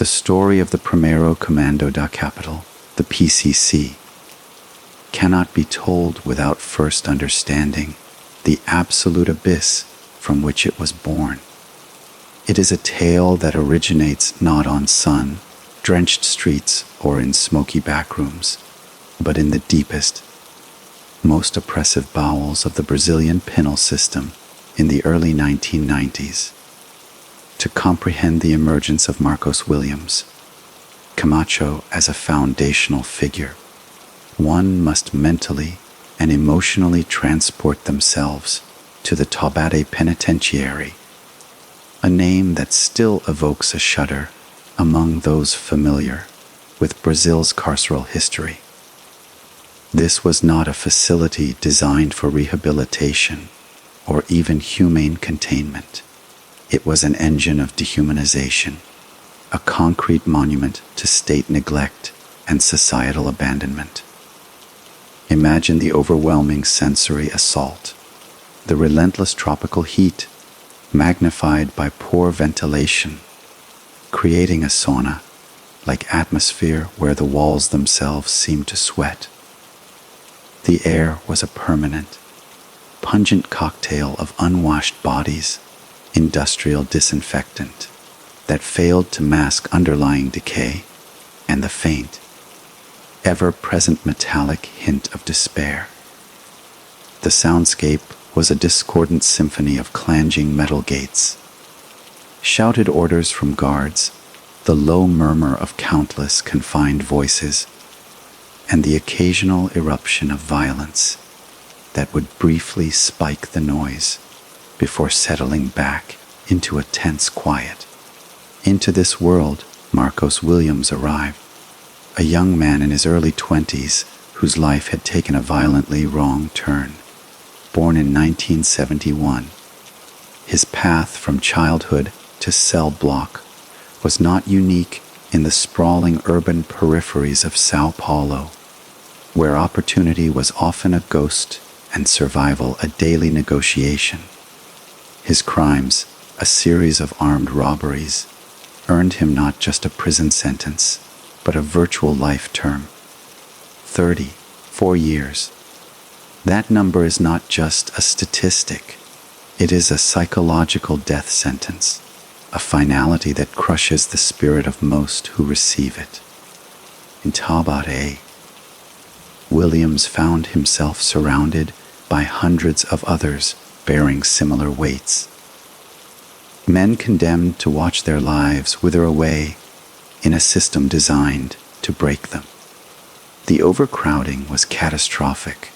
story of the Primeiro Comando da Capital, the PCC, cannot be told without first understanding the absolute abyss from which it was born. It is a tale that originates not on sun-drenched streets or in smoky backrooms, but in the deepest, most oppressive bowels of the Brazilian penal system in the early 1990s. To comprehend the emergence of Marcos Williams Camacho as a foundational figure, one must mentally and emotionally transport themselves to the Taubaté Penitentiary, a name that still evokes a shudder among those familiar with Brazil's carceral history. This was not a facility designed for rehabilitation or even humane containment. It was an engine of dehumanization, a concrete monument to state neglect and societal abandonment. Imagine the overwhelming sensory assault, the relentless tropical heat, magnified by poor ventilation, creating a sauna-like atmosphere where the walls themselves seemed to sweat. The air was a permanent, pungent cocktail of unwashed bodies, industrial disinfectant that failed to mask underlying decay and the faint, ever-present metallic hint of despair. The soundscape was a discordant symphony of clanging metal gates, shouted orders from guards, the low murmur of countless confined voices, and the occasional eruption of violence that would briefly spike the noise before settling back into a tense quiet. Into this world, Marcos Williams arrived, a young man in his early 20s whose life had taken a violently wrong turn. Born in 1971, his path from childhood to cell block was not unique in the sprawling urban peripheries of Sao Paulo, where opportunity was often a ghost and survival a daily negotiation. His crimes, a series of armed robberies, earned him not just a prison sentence, but a virtual life term. 34 years. That number is not just a statistic. It is a psychological death sentence, a finality that crushes the spirit of most who receive it. In Taubaté, Williams found himself surrounded by hundreds of others bearing similar weights. Men condemned to watch their lives wither away in a system designed to break them. The overcrowding was catastrophic.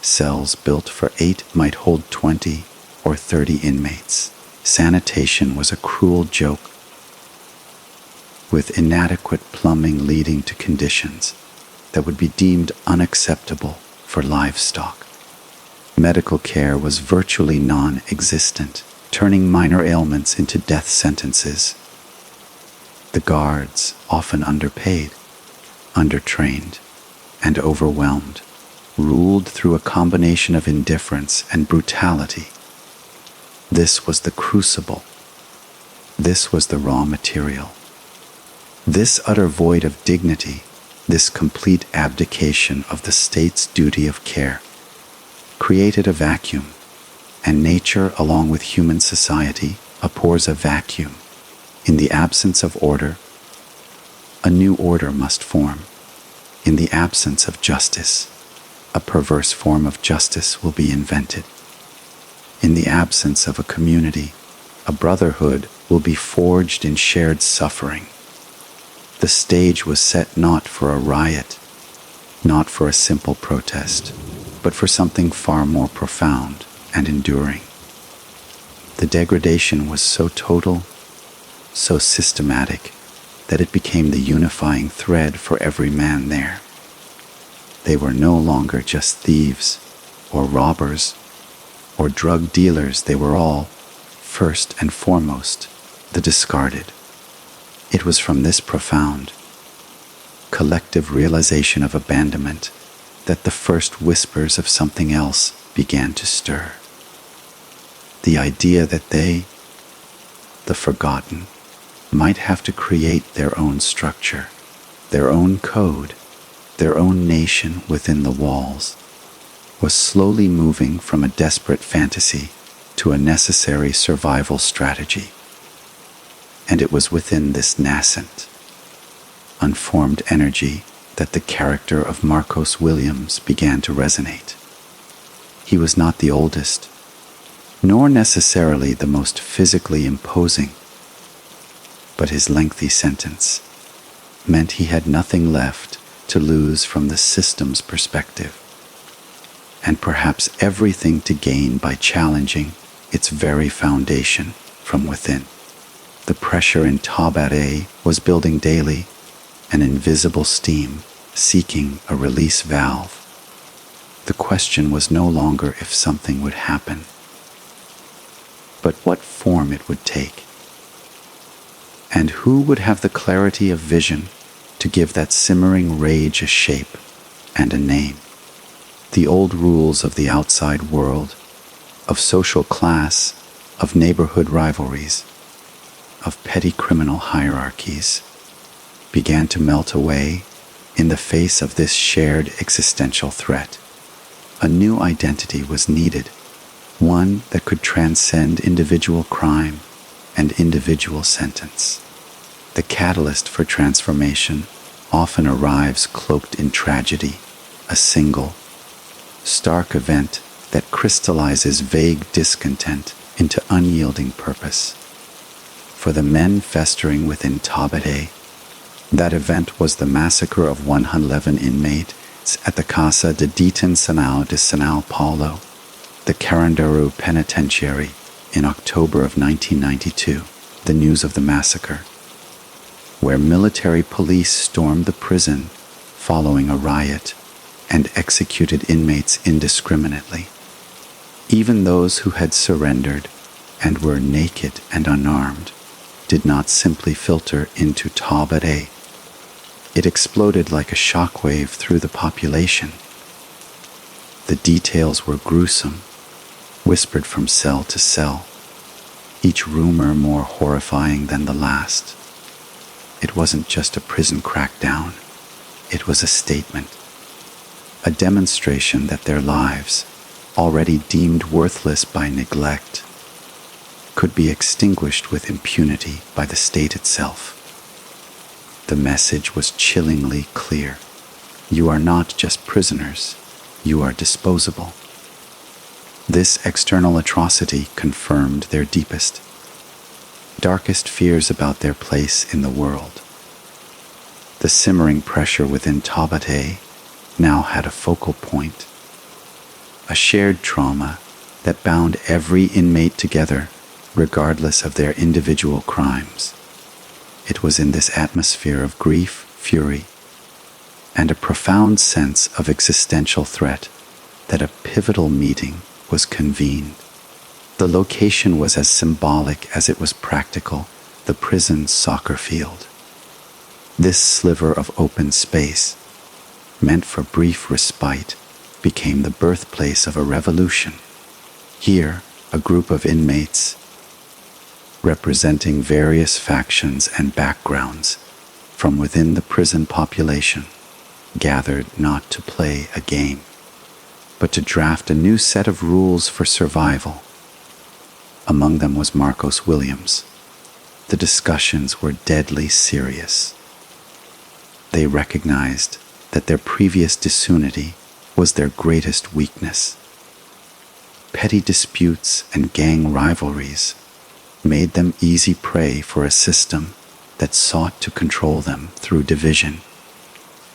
Cells built for 8 might hold 20 or 30 inmates. Sanitation was a cruel joke, with inadequate plumbing leading to conditions that would be deemed unacceptable for livestock. Medical care was virtually non-existent, turning minor ailments into death sentences. The guards, often underpaid, undertrained, and overwhelmed, ruled through a combination of indifference and brutality. This was the crucible. This was the raw material. This utter void of dignity, this complete abdication of the state's duty of care, created a vacuum, and nature, along with human society, abhors a vacuum. In the absence of order, a new order must form. In the absence of justice, a perverse form of justice will be invented. In the absence of a community, a brotherhood will be forged in shared suffering. The stage was set not for a riot, not for a simple protest, but for something far more profound and enduring. The degradation was so total, so systematic, that it became the unifying thread for every man there. They were no longer just thieves, or robbers, or drug dealers. They were all, first and foremost, the discarded. It was from this profound, collective realization of abandonment that the first whispers of something else began to stir. The idea that they, the forgotten, might have to create their own structure, their own code, their own nation within the walls, was slowly moving from a desperate fantasy to a necessary survival strategy. And it was within this nascent, unformed energy that the character of Marcos Williams began to resonate. He was not the oldest, nor necessarily the most physically imposing, but his lengthy sentence meant he had nothing left to lose from the system's perspective, and perhaps everything to gain by challenging its very foundation from within. The pressure in Taubaté was building daily, an invisible steam seeking a release valve. The question was no longer if something would happen, but what form it would take. And who would have the clarity of vision to give that simmering rage a shape and a name? The old rules of the outside world, of social class, of neighborhood rivalries, of petty criminal hierarchies, began to melt away in the face of this shared existential threat. A new identity was needed, one that could transcend individual crime and individual sentence. The catalyst for transformation often arrives cloaked in tragedy, a single, stark event that crystallizes vague discontent into unyielding purpose. For the men festering within Taubaté, that event was the massacre of 111 inmates at the Casa de Detenção de São Paulo, the Primeiro Penitentiary, in October of 1992, the news of the massacre, where military police stormed the prison following a riot and executed inmates indiscriminately. Even those who had surrendered and were naked and unarmed did not simply filter into Taubaté. It exploded like a shockwave through the population. The details were gruesome, whispered from cell to cell, each rumor more horrifying than the last. It wasn't just a prison crackdown, it was a statement, a demonstration that their lives, already deemed worthless by neglect, could be extinguished with impunity by the state itself. The message was chillingly clear. You are not just prisoners, you are disposable. This external atrocity confirmed their deepest, darkest fears about their place in the world. The simmering pressure within Taubaté now had a focal point, a shared trauma that bound every inmate together regardless of their individual crimes. It was in this atmosphere of grief, fury, and a profound sense of existential threat that a pivotal meeting was convened. The location was as symbolic as it was practical, the prison's soccer field. This sliver of open space, meant for brief respite, became the birthplace of a revolution. Here, a group of inmates, representing various factions and backgrounds from within the prison population, gathered not to play a game, but to draft a new set of rules for survival. Among them was Marcos Williams. The discussions were deadly serious. They recognized that their previous disunity was their greatest weakness. Petty disputes and gang rivalries made them easy prey for a system that sought to control them through division.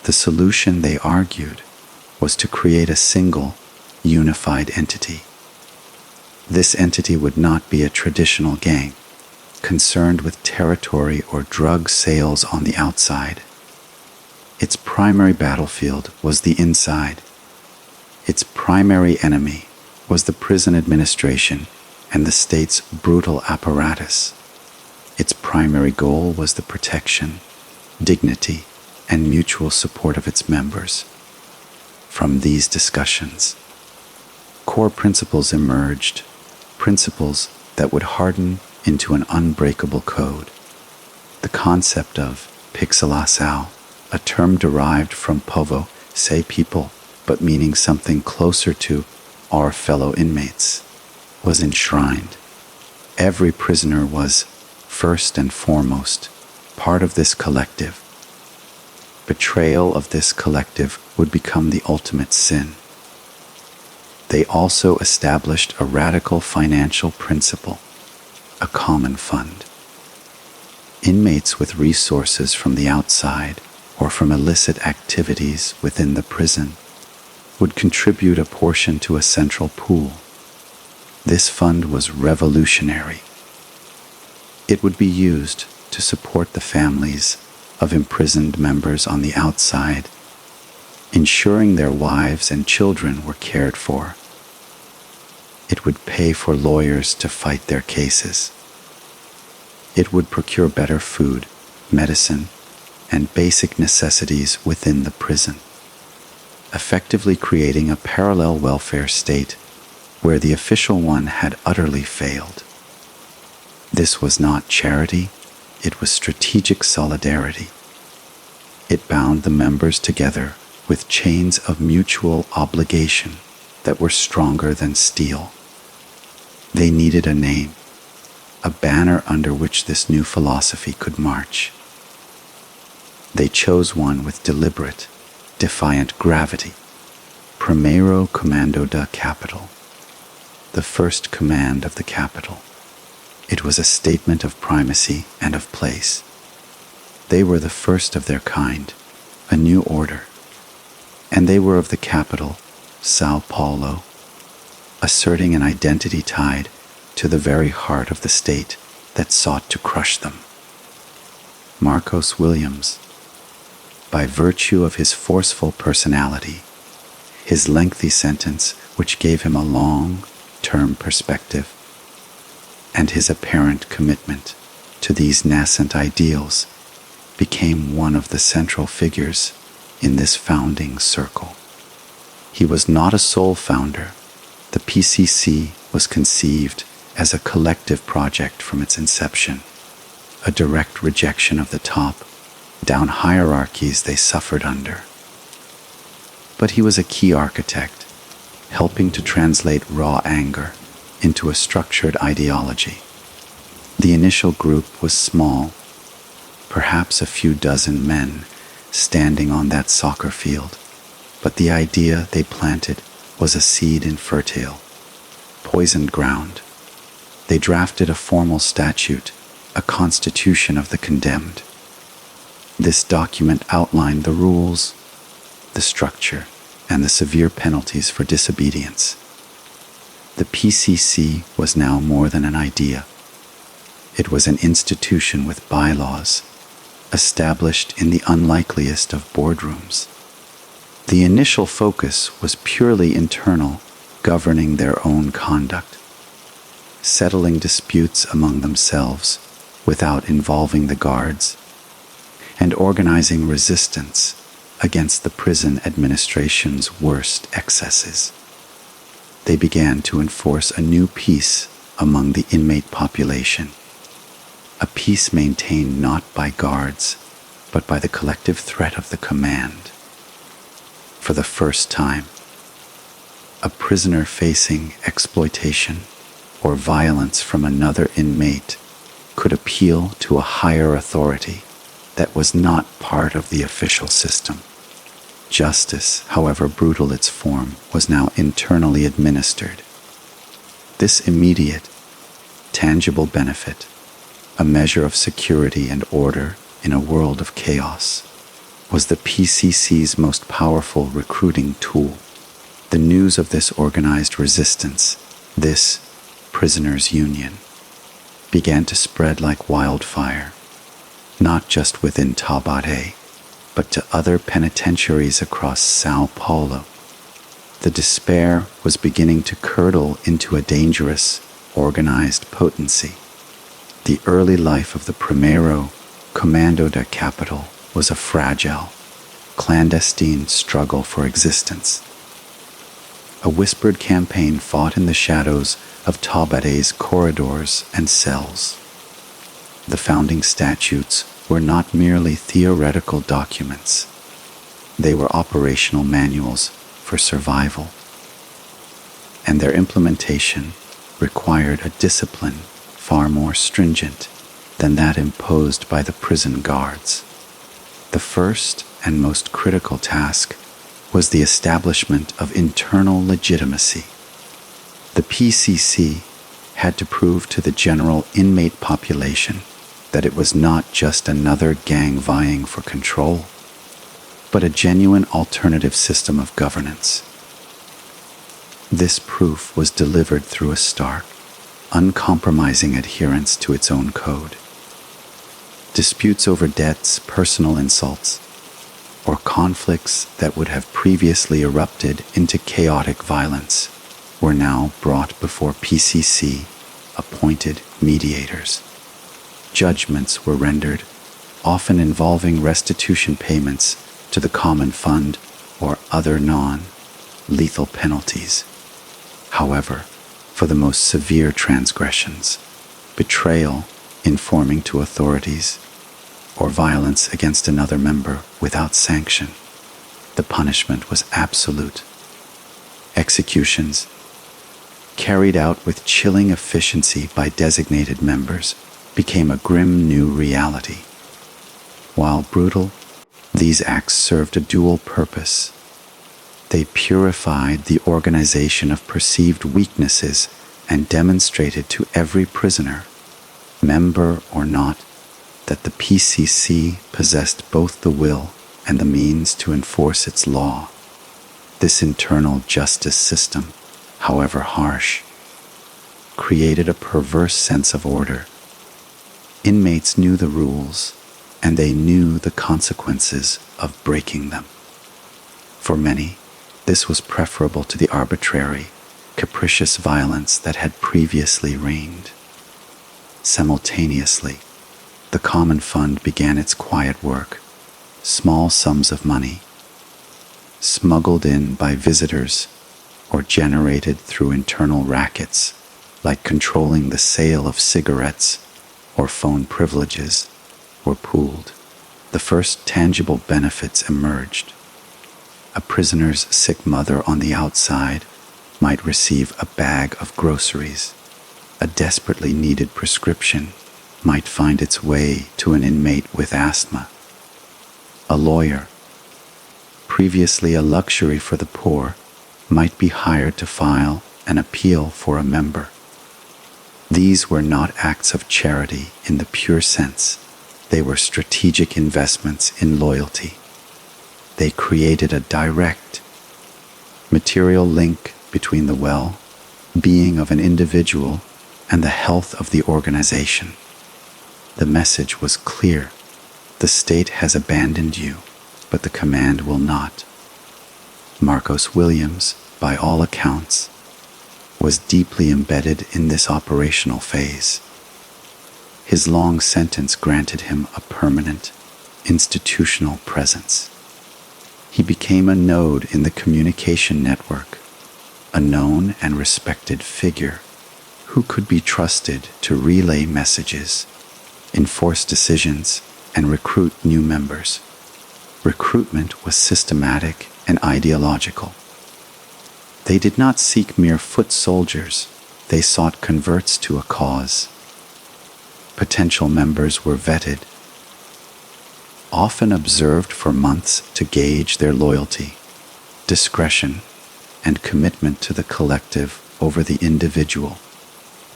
The solution, they argued, was to create a single, unified entity. This entity would not be a traditional gang, concerned with territory or drug sales on the outside. Its primary battlefield was the inside. Its primary enemy was the prison administration and the state's brutal apparatus. Its primary goal was the protection, dignity, and mutual support of its members. From these discussions, core principles emerged, principles that would harden into an unbreakable code. The concept of pixelasao, a term derived from povo, say people, but meaning something closer to our fellow inmates, was enshrined. Every prisoner was, first and foremost, part of this collective. Betrayal of this collective would become the ultimate sin. They also established a radical financial principle, a common fund. Inmates with resources from the outside or from illicit activities within the prison would contribute a portion to a central pool. This fund was revolutionary. It would be used to support the families of imprisoned members on the outside, ensuring their wives and children were cared for. It would pay for lawyers to fight their cases. It would procure better food, medicine, and basic necessities within the prison, effectively creating a parallel welfare state where the official one had utterly failed. This was not charity, it was strategic solidarity. It bound the members together with chains of mutual obligation that were stronger than steel. They needed a name, a banner under which this new philosophy could march. They chose one with deliberate, defiant gravity: Primeiro Comando da Capital, the first command of the capital. It was a statement of primacy and of place. They were the first of their kind, a new order, and they were of the capital, Sao Paulo, asserting an identity tied to the very heart of the state that sought to crush them. Marcos Williams, by virtue of his forceful personality, his lengthy sentence which gave him a long-term perspective, and his apparent commitment to these nascent ideals, became one of the central figures in this founding circle. He was not a sole founder. The PCC was conceived as a collective project from its inception, a direct rejection of the top-down hierarchies they suffered under. But he was a key architect, helping to translate raw anger into a structured ideology. The initial group was small, perhaps a few dozen men standing on that soccer field, but the idea they planted was a seed in fertile, poisoned ground. They drafted a formal statute, a constitution of the condemned. This document outlined the rules, the structure, and the severe penalties for disobedience. The PCC was now more than an idea. It was an institution with bylaws, established in the unlikeliest of boardrooms. The initial focus was purely internal, governing their own conduct, settling disputes among themselves without involving the guards, and organizing resistance against the prison administration's worst excesses. They began to enforce a new peace among the inmate population, a peace maintained not by guards, but by the collective threat of the command. For the first time, a prisoner facing exploitation or violence from another inmate could appeal to a higher authority that was not part of the official system. Justice, however brutal its form, was now internally administered. This immediate, tangible benefit, a measure of security and order in a world of chaos, was the PCC's most powerful recruiting tool. The news of this organized resistance, this prisoners' union, began to spread like wildfire, not just within Taubaté, but to other penitentiaries across Sao Paulo. The despair was beginning to curdle into a dangerous, organized potency. The early life of the Primeiro Comando da Capital was a fragile, clandestine struggle for existence. A whispered campaign fought in the shadows of Taubaté's corridors and cells. The founding statutes were not merely theoretical documents. They were operational manuals for survival, and their implementation required a discipline far more stringent than that imposed by the prison guards. The first and most critical task was the establishment of internal legitimacy. The PCC had to prove to the general inmate population that it was not just another gang vying for control, but a genuine alternative system of governance. This proof was delivered through a stark, uncompromising adherence to its own code. Disputes over debts, personal insults, or conflicts that would have previously erupted into chaotic violence were now brought before PCC-appointed mediators. Judgments were rendered, often involving restitution payments to the common fund or other non-lethal penalties. However, for the most severe transgressions, betrayal, informing to authorities, or violence against another member without sanction, the punishment was absolute. Executions, carried out with chilling efficiency by designated members, became a grim new reality. While brutal, these acts served a dual purpose. They purified the organization of perceived weaknesses and demonstrated to every prisoner, member or not, that the PCC possessed both the will and the means to enforce its law. This internal justice system, however harsh, created a perverse sense of order. Inmates knew the rules, and they knew the consequences of breaking them. For many, this was preferable to the arbitrary, capricious violence that had previously reigned. Simultaneously, the common fund began its quiet work. Small sums of money, smuggled in by visitors or generated through internal rackets, like controlling the sale of cigarettes or phone privileges, were pooled. The first tangible benefits emerged. A prisoner's sick mother on the outside might receive a bag of groceries. A desperately needed prescription might find its way to an inmate with asthma. A lawyer, previously a luxury for the poor, might be hired to file an appeal for a member. These were not acts of charity in the pure sense. They were strategic investments in loyalty. They created a direct, material link between the well-being of an individual and the health of the organization. The message was clear. The state has abandoned you, but the command will not. Marcos Williams, by all accounts, was deeply embedded in this operational phase. His long sentence granted him a permanent, institutional presence. He became a node in the communication network, a known and respected figure who could be trusted to relay messages, enforce decisions, and recruit new members. Recruitment was systematic and ideological. They did not seek mere foot soldiers, they sought converts to a cause. Potential members were vetted, often observed for months to gauge their loyalty, discretion, and commitment to the collective over the individual.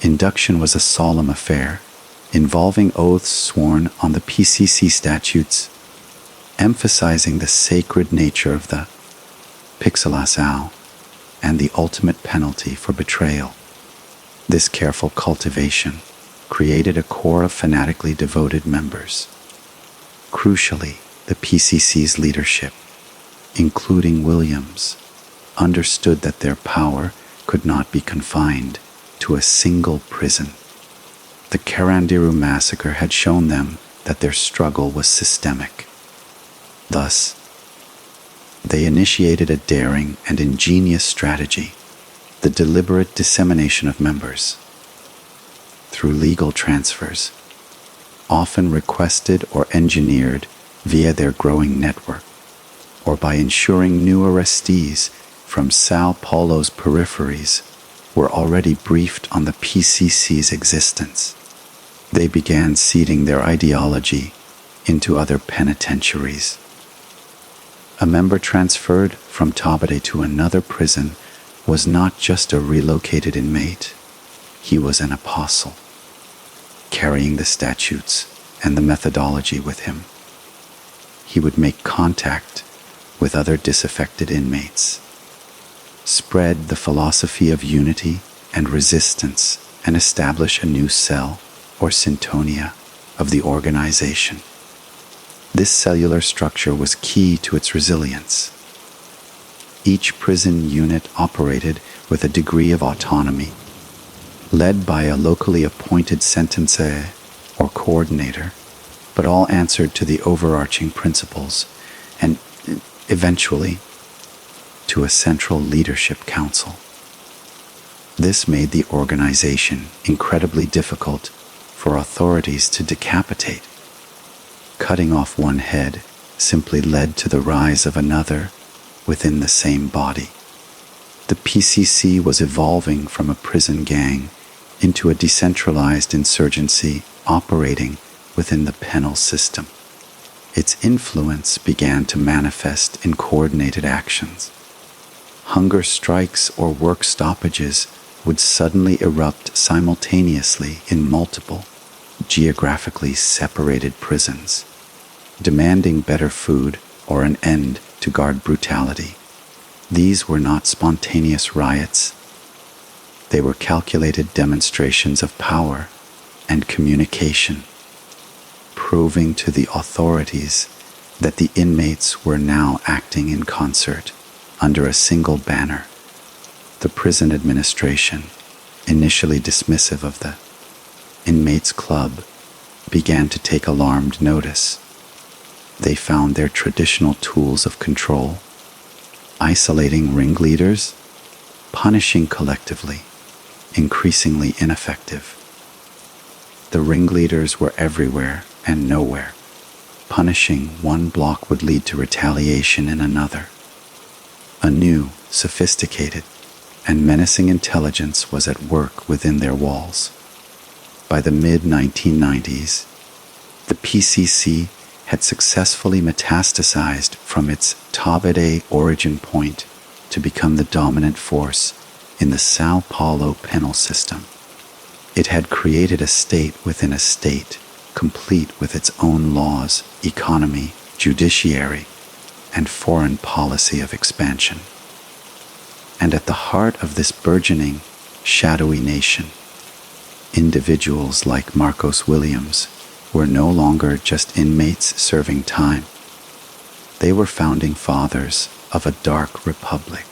Induction was a solemn affair, involving oaths sworn on the PCC statutes, emphasizing the sacred nature of the pixelasao and the ultimate penalty for betrayal. This careful cultivation created a core of fanatically devoted members. Crucially, the PCC's leadership, including Williams, understood that their power could not be confined to a single prison. The Carandiru massacre had shown them that their struggle was systemic. Thus, they initiated a daring and ingenious strategy, the deliberate dissemination of members. Through legal transfers, often requested or engineered via their growing network, or by ensuring new arrestees from Sao Paulo's peripheries were already briefed on the PCC's existence. They began seeding their ideology into other penitentiaries. A member transferred from Taubaté to another prison was not just a relocated inmate, he was an apostle, carrying the statutes and the methodology with him. He would make contact with other disaffected inmates, spread the philosophy of unity and resistance, and establish a new cell or syntonia of the organization. This cellular structure was key to its resilience. Each prison unit operated with a degree of autonomy, led by a locally appointed sentencier or coordinator, but all answered to the overarching principles and eventually to a central leadership council. This made the organization incredibly difficult for authorities to decapitate. Cutting off one head simply led to the rise of another within the same body. The PCC was evolving from a prison gang into a decentralized insurgency operating within the penal system. Its influence began to manifest in coordinated actions. Hunger strikes or work stoppages would suddenly erupt simultaneously in multiple, geographically separated prisons, demanding better food or an end to guard brutality. These were not spontaneous riots. They were calculated demonstrations of power and communication, proving to the authorities that the inmates were now acting in concert under a single banner. The prison administration, initially dismissive of the Inmates Club, began to take alarmed notice. They found their traditional tools of control, isolating ringleaders, punishing collectively, increasingly ineffective. The ringleaders were everywhere and nowhere. Punishing one block would lead to retaliation in another. A new, sophisticated, and menacing intelligence was at work within their walls. By the mid-1990s, the PCC had successfully metastasized from its Taubaté origin point to become the dominant force in the Sao Paulo penal system. It had created a state within a state, complete with its own laws, economy, judiciary, and foreign policy of expansion. And at the heart of this burgeoning, shadowy nation, individuals like Marcos Williams were no longer just inmates serving time. They were founding fathers of a dark republic,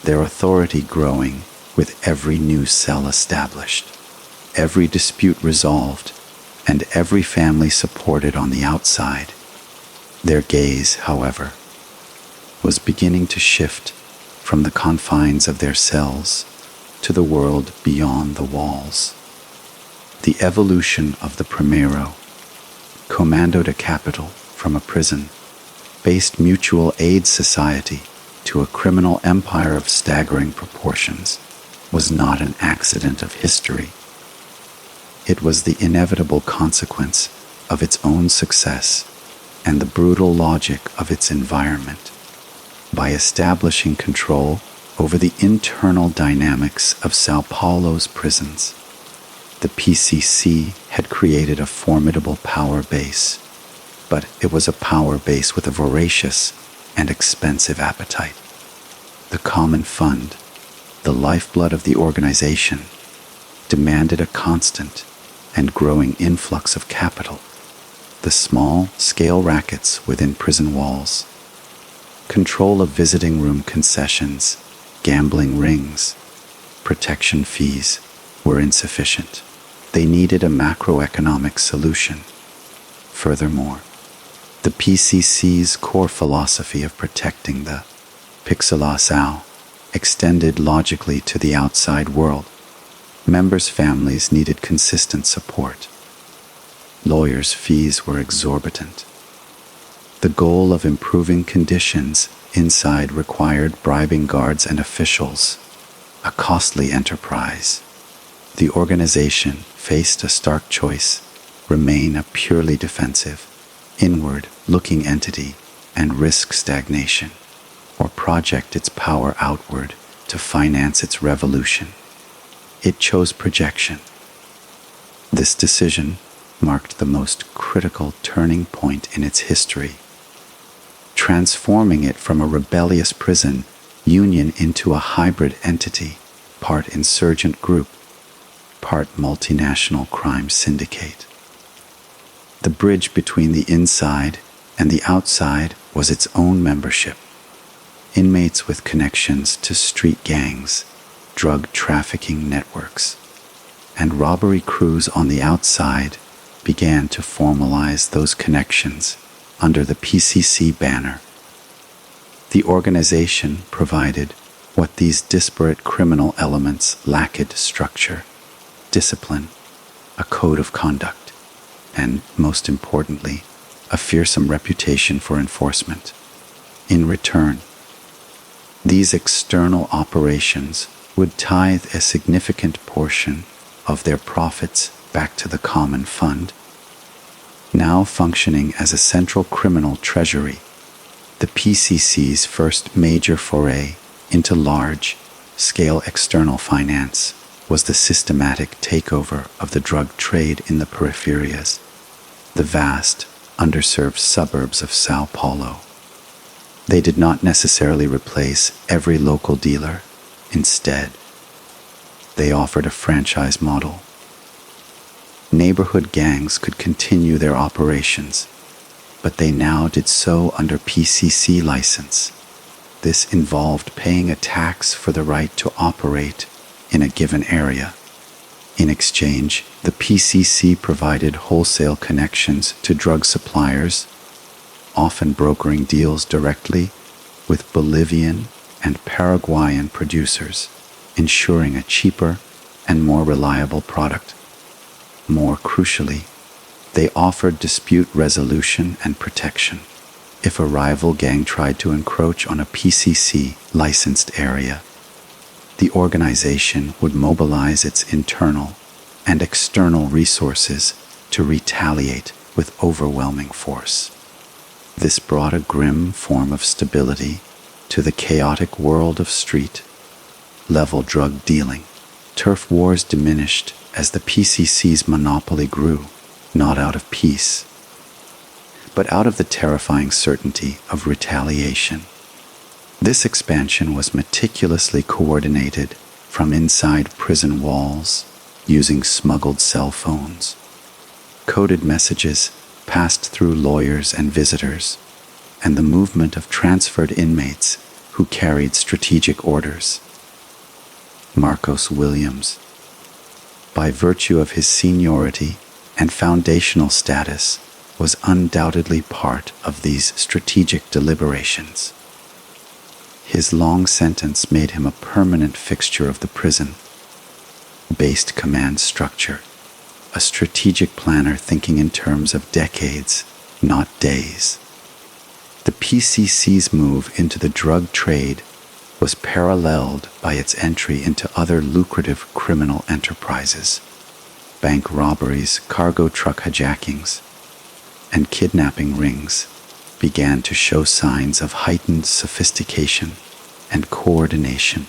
their authority growing with every new cell established, every dispute resolved, and every family supported on the outside. Their gaze, however, was beginning to shift from the confines of their cells to the world beyond the walls. The evolution of the Primeiro Comando da Capital from a prison-based mutual aid society to a criminal empire of staggering proportions was not an accident of history. It was the inevitable consequence of its own success and the brutal logic of its environment. By establishing control over the internal dynamics of Sao Paulo's prisons, the PCC had created a formidable power base, but it was a power base with a voracious and expensive appetite. The common fund, the lifeblood of the organization, demanded a constant and growing influx of capital. The small-scale rackets within prison walls, control of visiting room concessions, gambling rings, protection fees were insufficient. They needed a macroeconomic solution. Furthermore, the PCC's core philosophy of protecting the pixelação extended logically to the outside world. Members' families needed consistent support. lawyers' fees were exorbitant. The goal of improving conditions inside required bribing guards and officials, a costly enterprise. The organization faced a stark choice: remain a purely defensive, inward-looking entity and risk stagnation, or project its power outward to finance its revolution. It chose projection. This decision marked the most critical turning point in its history, transforming it from a rebellious prison union into a hybrid entity, part insurgent group, part multinational crime syndicate. The bridge between the inside and the outside was its own membership. Inmates with connections to street gangs, drug trafficking networks, and robbery crews on the outside began to formalize those connections under the PCC banner. The organization provided what these disparate criminal elements lacked: structure, discipline, a code of conduct, and, most importantly, a fearsome reputation for enforcement. In return, these external operations would tithe a significant portion of their profits back to the common fund. Now functioning as a central criminal treasury, the PCC's first major foray into large-scale external finance was the systematic takeover of the drug trade in the peripheries, the vast, underserved suburbs of Sao Paulo. They did not necessarily replace every local dealer. Instead, they offered a franchise model. Neighborhood gangs could continue their operations, but they now did so under PCC license. This involved paying a tax for the right to operate in a given area. In exchange, the PCC provided wholesale connections to drug suppliers, often brokering deals directly with Bolivian and Paraguayan producers, ensuring a cheaper and more reliable product. More crucially, they offered dispute resolution and protection. If a rival gang tried to encroach on a PCC-licensed area, the organization would mobilize its internal and external resources to retaliate with overwhelming force. This brought a grim form of stability to the chaotic world of street-level drug dealing. Turf wars diminished as the PCC's monopoly grew, not out of peace, but out of the terrifying certainty of retaliation. This expansion was meticulously coordinated from inside prison walls using smuggled cell phones. Coded messages passed through lawyers and visitors, and the movement of transferred inmates who carried strategic orders. Marcos Williams, by virtue of his seniority and foundational status, was undoubtedly part of these strategic deliberations. His long sentence made him a permanent fixture of the prison-based command structure, a strategic planner thinking in terms of decades, not days. The PCC's move into the drug trade was paralleled by its entry into other lucrative criminal enterprises. Bank robberies, cargo truck hijackings, and kidnapping rings began to show signs of heightened sophistication and coordination,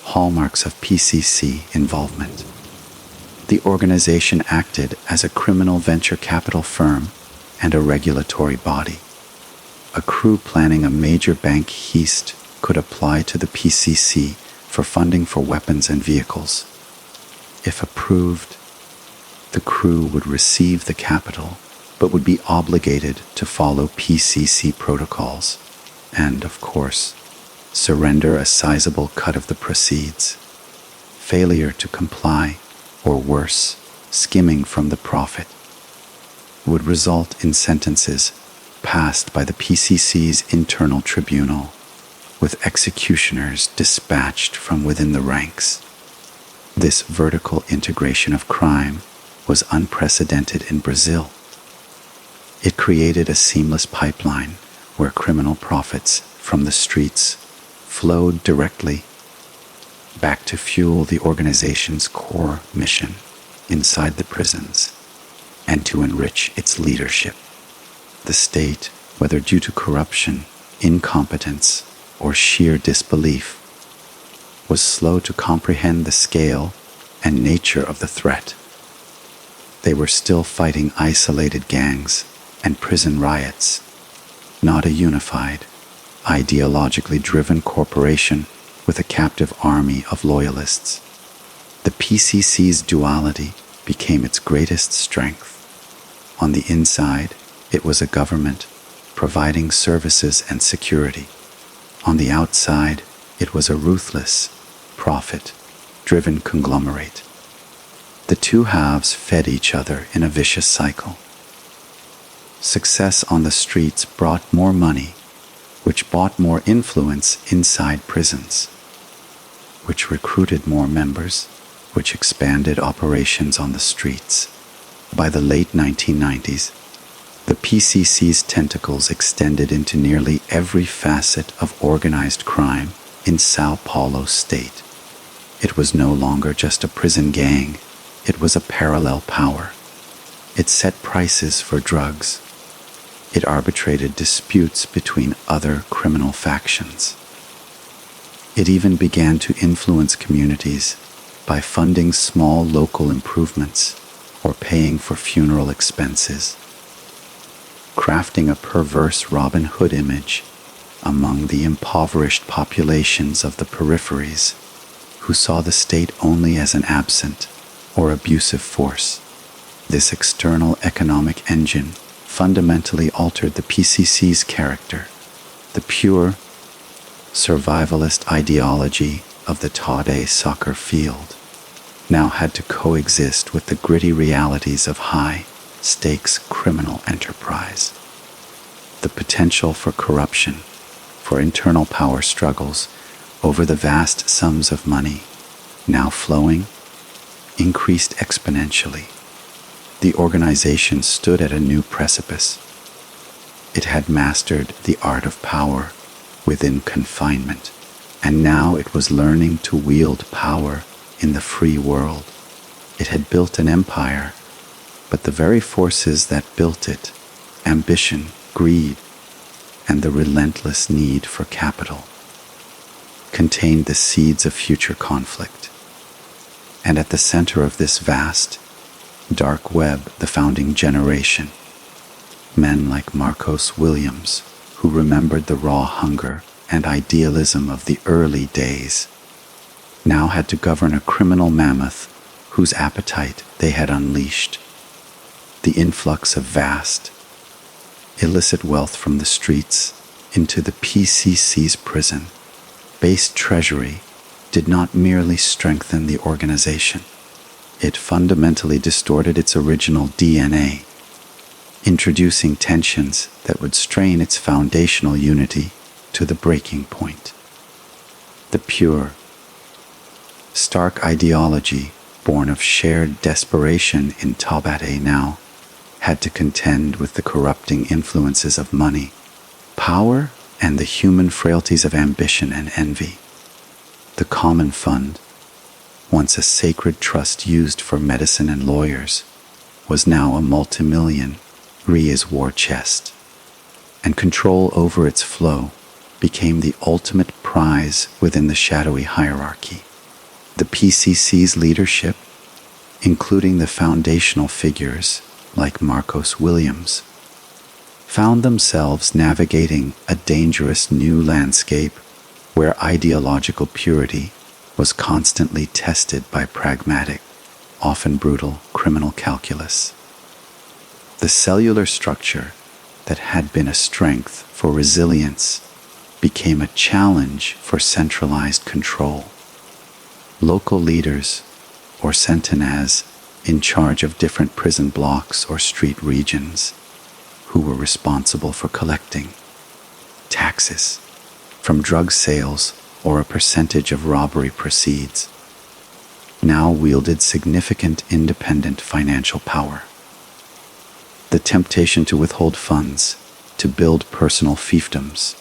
hallmarks of PCC involvement. The organization acted as a criminal venture capital firm and a regulatory body. A crew planning a major bank heist could apply to the PCC for funding for weapons and vehicles. If approved, the crew would receive the capital, but would be obligated to follow PCC protocols and, of course, surrender a sizable cut of the proceeds. Failure to comply, or worse, skimming from the profit, would result in sentences passed by the PCC's internal tribunal, with executioners dispatched from within the ranks. This vertical integration of crime was unprecedented in Brazil. It created a seamless pipeline where criminal profits from the streets flowed directly back to fuel the organization's core mission inside the prisons and to enrich its leadership. The state, whether due to corruption, incompetence, or sheer disbelief, was slow to comprehend the scale and nature of the threat. They were still fighting isolated gangs and prison riots, not a unified, ideologically driven corporation with a captive army of loyalists. The PCC's duality became its greatest strength. On the inside, it was a government providing services and security. On the outside, it was a ruthless, profit-driven conglomerate. The two halves fed each other in a vicious cycle. Success on the streets brought more money, which bought more influence inside prisons, which recruited more members, which expanded operations on the streets. By the late 1990s, the PCC's tentacles extended into nearly every facet of organized crime in Sao Paulo state. It was no longer just a prison gang, it was a parallel power. It set prices for drugs. It arbitrated disputes between other criminal factions. It even began to influence communities by funding small local improvements or paying for funeral expenses, crafting a perverse Robin Hood image among the impoverished populations of the peripheries who saw the state only as an absent or abusive force. This external economic engine fundamentally altered the PCC's character. The pure, survivalist ideology of the Taubaté soccer field now had to coexist with the gritty realities of high-stakes criminal enterprise. The potential for corruption, for internal power struggles over the vast sums of money now flowing, increased exponentially. The organization stood at a new precipice. It had mastered the art of power within confinement, and now it was learning to wield power in the free world. It had built an empire, but the very forces that built it, ambition, greed, and the relentless need for capital, contained the seeds of future conflict. And at the center of this vast, dark web, the founding generation, men like Marcos Williams, who remembered the raw hunger and idealism of the early days, now had to govern a criminal mammoth whose appetite they had unleashed. The influx of vast, illicit wealth from the streets into the PCC's prison-based treasury did not merely strengthen the organization. It fundamentally distorted its original DNA, introducing tensions that would strain its foundational unity to the breaking point. The pure, stark ideology born of shared desperation in Taubaté now had to contend with the corrupting influences of money, power, and the human frailties of ambition and envy. The common fund, once a sacred trust used for medicine and lawyers, was now a multimillion Ria's war chest, and control over its flow became the ultimate prize within the shadowy hierarchy. The PCC's leadership, including the foundational figures like Marcos Williams, found themselves navigating a dangerous new landscape where ideological purity was constantly tested by pragmatic, often brutal, criminal calculus. The cellular structure that had been a strength for resilience became a challenge for centralized control. Local leaders, or centenas, in charge of different prison blocks or street regions, who were responsible for collecting taxes from drug sales or a percentage of robbery proceeds, now wielded significant independent financial power. The temptation to withhold funds, to build personal fiefdoms,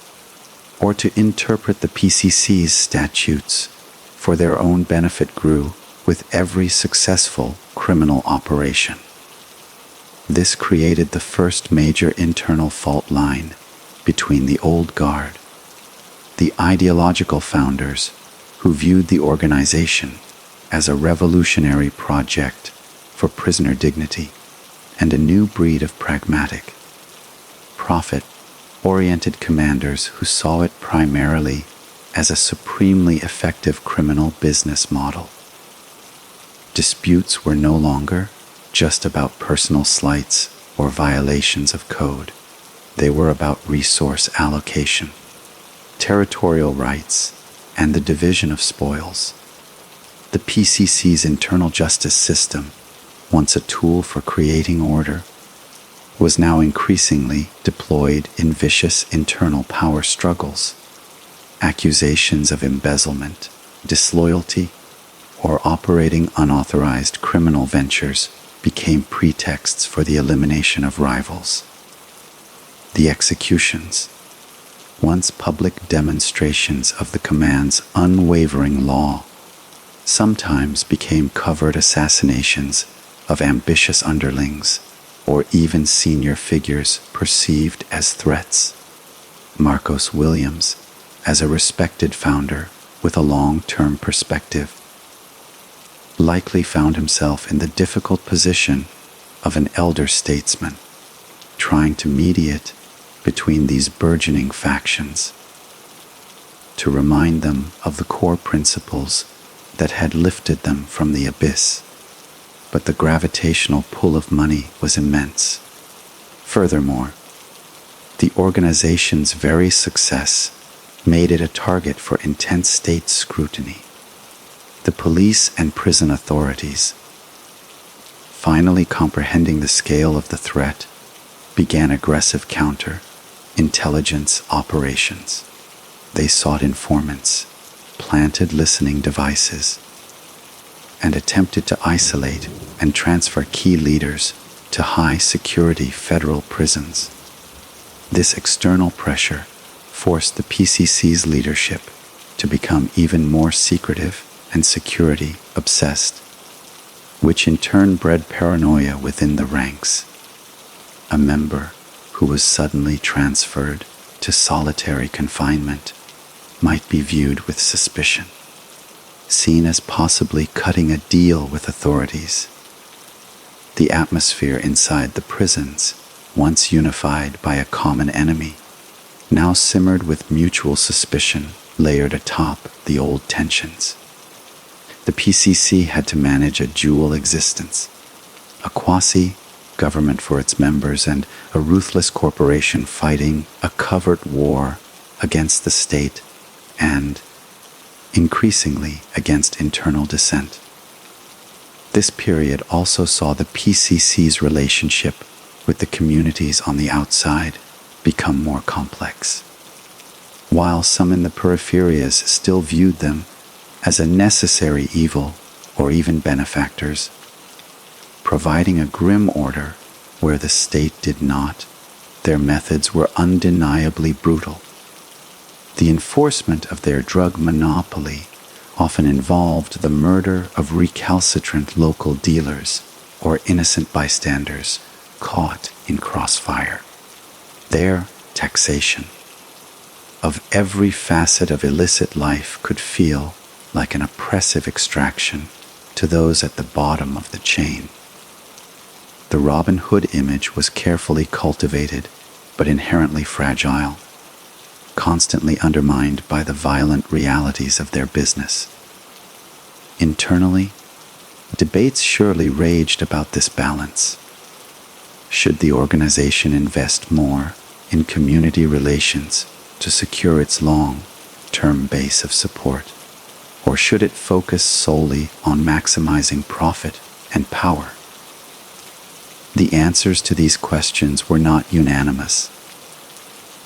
or to interpret the PCC's statutes for their own benefit grew with every successful criminal operation. This created the first major internal fault line between the old guard, the ideological founders who viewed the organization as a revolutionary project for prisoner dignity, and a new breed of pragmatic, profit-oriented commanders who saw it primarily as a supremely effective criminal business model. Disputes were no longer just about personal slights or violations of code. They were about resource allocation, territorial rights, and the division of spoils. The PCC's internal justice system, once a tool for creating order, was now increasingly deployed in vicious internal power struggles. Accusations of embezzlement, disloyalty, or operating unauthorized criminal ventures became pretexts for the elimination of rivals. The executions, once public demonstrations of the command's unwavering law, sometimes became covert assassinations of ambitious underlings or even senior figures perceived as threats. Marcos Williams, as a respected founder with a long-term perspective, likely found himself in the difficult position of an elder statesman trying to mediate between these burgeoning factions, to remind them of the core principles that had lifted them from the abyss. But the gravitational pull of money was immense. Furthermore, the organization's very success made it a target for intense state scrutiny. The police and prison authorities, finally comprehending the scale of the threat, began aggressive counter-intelligence operations. They sought informants, planted listening devices, and attempted to isolate and transfer key leaders to high-security federal prisons. This external pressure forced the PCC's leadership to become even more secretive and security-obsessed, which in turn bred paranoia within the ranks. A member who was suddenly transferred to solitary confinement might be viewed with suspicion, seen as possibly cutting a deal with authorities. The atmosphere inside the prisons, once unified by a common enemy, now simmered with mutual suspicion layered atop the old tensions. The PCC had to manage a dual existence, a quasi-government for its members and a ruthless corporation fighting a covert war against the state and, increasingly, against internal dissent. This period also saw the PCC's relationship with the communities on the outside become more complex. While some in the peripheries still viewed them as a necessary evil or even benefactors, providing a grim order where the state did not, their methods were undeniably brutal. The enforcement of their drug monopoly often involved the murder of recalcitrant local dealers or innocent bystanders caught in crossfire. Their taxation of every facet of illicit life could feel like an oppressive extraction to those at the bottom of the chain. The Robin Hood image was carefully cultivated but inherently fragile, constantly undermined by the violent realities of their business. Internally, debates surely raged about this balance. Should the organization invest more in community relations to secure its long-term base of support, or should it focus solely on maximizing profit and power? The answers to these questions were not unanimous,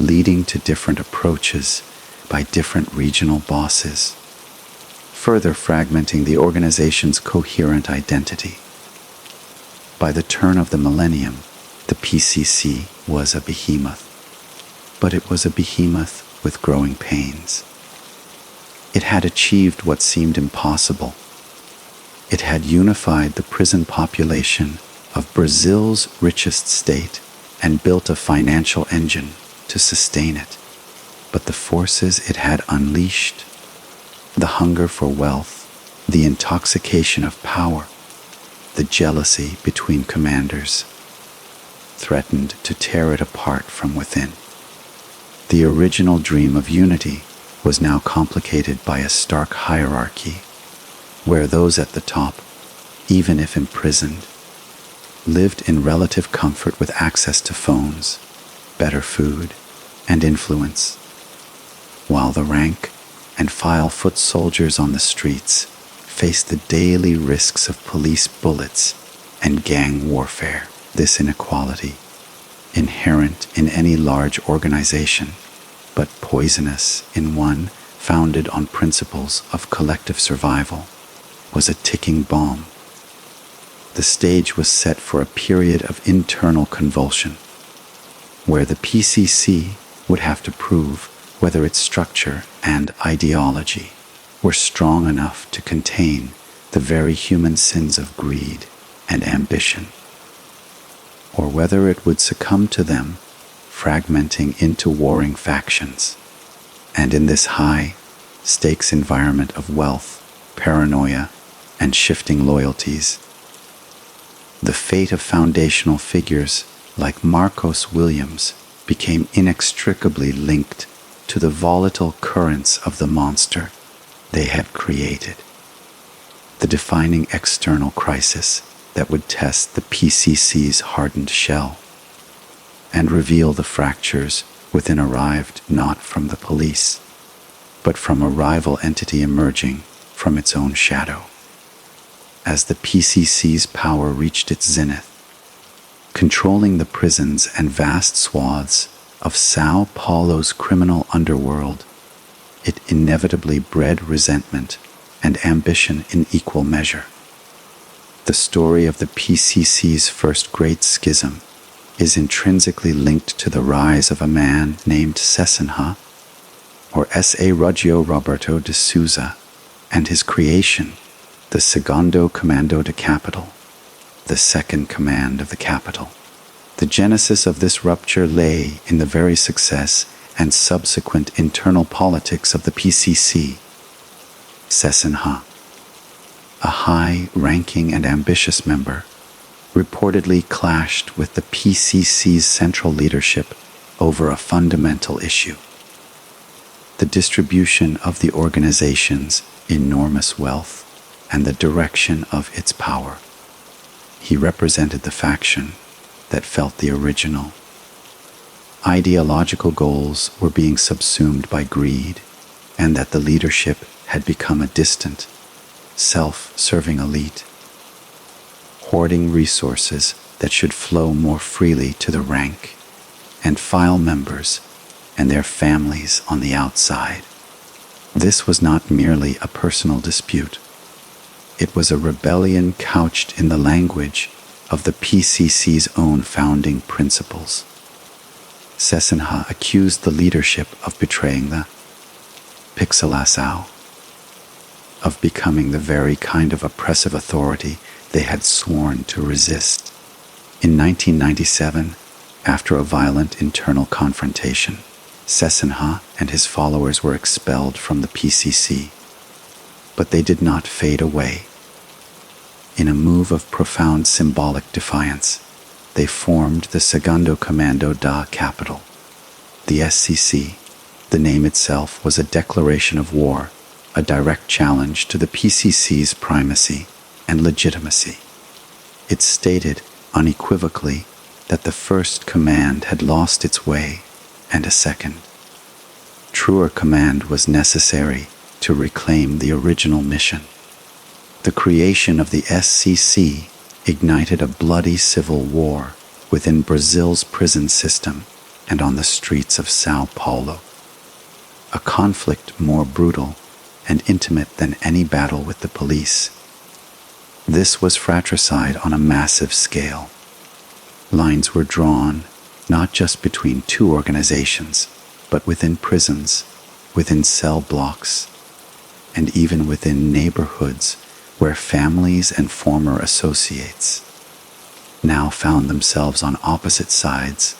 leading to different approaches by different regional bosses. further fragmenting the organization's coherent identity. By the turn of the millennium, the PCC was a behemoth, but it was a behemoth with growing pains. It had achieved what seemed impossible. It had unified the prison population of Brazil's richest state and built a financial engine to sustain it. But the forces it had unleashed, the hunger for wealth, the intoxication of power, the jealousy between commanders, threatened to tear it apart from within. The original dream of unity was now complicated by a stark hierarchy, where those at the top, even if imprisoned, lived in relative comfort with access to phones, better food, and influence, while the rank and file foot soldiers on the streets faced the daily risks of police bullets and gang warfare. This inequality, inherent in any large organization, but poisonous in one founded on principles of collective survival, was a ticking bomb. The stage was set for a period of internal convulsion, where the PCC would have to prove whether its structure and ideology were strong enough to contain the very human sins of greed and ambition, or whether it would succumb to them, fragmenting into warring factions. And in this high-stakes environment of wealth, paranoia, and shifting loyalties, the fate of foundational figures like Marcos Williams became inextricably linked to the volatile currents of the monster they had created. The defining external crisis that would test the PCC's hardened shell and reveal the fractures within arrived not from the police, but from a rival entity emerging from its own shadow. As the PCC's power reached its zenith, controlling the prisons and vast swaths of Sao Paulo's criminal underworld, it inevitably bred resentment and ambition in equal measure. The story of the PCC's first great schism is intrinsically linked to the rise of a man named Cesinha, or S.A. Ruggio Roberto de Souza, and his creation, the Segundo Comando da Capital, the second command of the capital. The genesis of this rupture lay in the very success and subsequent internal politics of the PCC. Cesinha, a high-ranking and ambitious member, reportedly clashed with the PCC's central leadership over a fundamental issue: the distribution of the organization's enormous wealth and the direction of its power. He represented the faction that felt the original ideological goals were being subsumed by greed, and that the leadership had become a distant, self-serving elite, hoarding resources that should flow more freely to the rank and file members and their families on the outside. This was not merely a personal dispute. It was a rebellion couched in the language of the PCC's own founding principles. Cesinha accused the leadership of betraying the Pixelação, of becoming the very kind of oppressive authority they had sworn to resist. In 1997, after a violent internal confrontation, Cesinha and his followers were expelled from the PCC, but they did not fade away. In a move of profound symbolic defiance, they formed the Segundo Comando da Capital, the SCC. The name itself was a declaration of war, a direct challenge to the PCC's primacy and legitimacy. It stated unequivocally that the first command had lost its way, and a second, truer command was necessary to reclaim the original mission. The creation of the SCC ignited a bloody civil war within Brazil's prison system and on the streets of Sao Paulo. A conflict more brutal and intimate than any battle with the police. This was fratricide on a massive scale. Lines were drawn not just between two organizations, but within prisons, within cell blocks, and even within neighborhoods where families and former associates now found themselves on opposite sides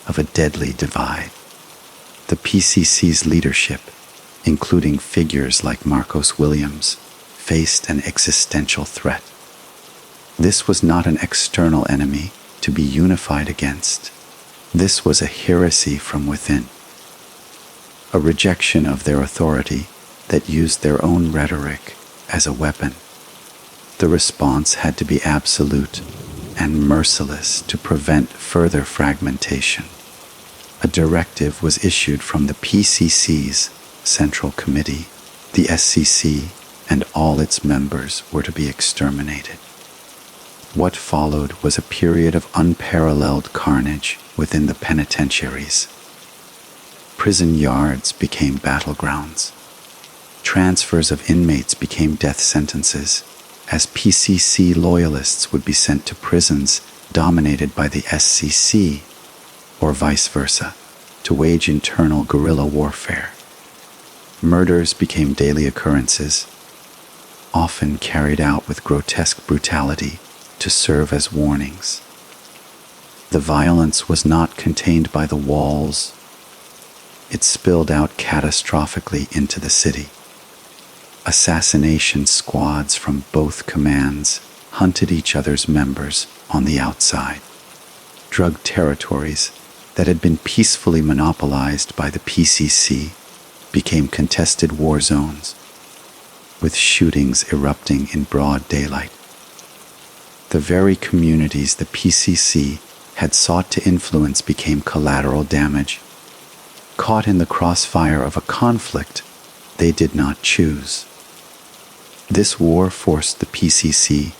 of a deadly divide. The PCC's leadership, including figures like Marcos Williams, faced an existential threat. This was not an external enemy to be unified against. This was a heresy from within, a rejection of their authority that used their own rhetoric as a weapon. The response had to be absolute and merciless to prevent further fragmentation. A directive was issued from the PCC's Central Committee. The SCC and all its members were to be exterminated. What followed was a period of unparalleled carnage within the penitentiaries. Prison yards became battlegrounds. Transfers of inmates became death sentences, as PCC loyalists would be sent to prisons dominated by the SCC, or vice versa, to wage internal guerrilla warfare. Murders became daily occurrences, often carried out with grotesque brutality to serve as warnings. The violence was not contained by the walls. It spilled out catastrophically into the city. Assassination squads from both commands hunted each other's members on the outside. Drug territories that had been peacefully monopolized by the PCC became contested war zones, with shootings erupting in broad daylight. The very communities the PCC had sought to influence became collateral damage, caught in the crossfire of a conflict they did not choose. This war forced the PCC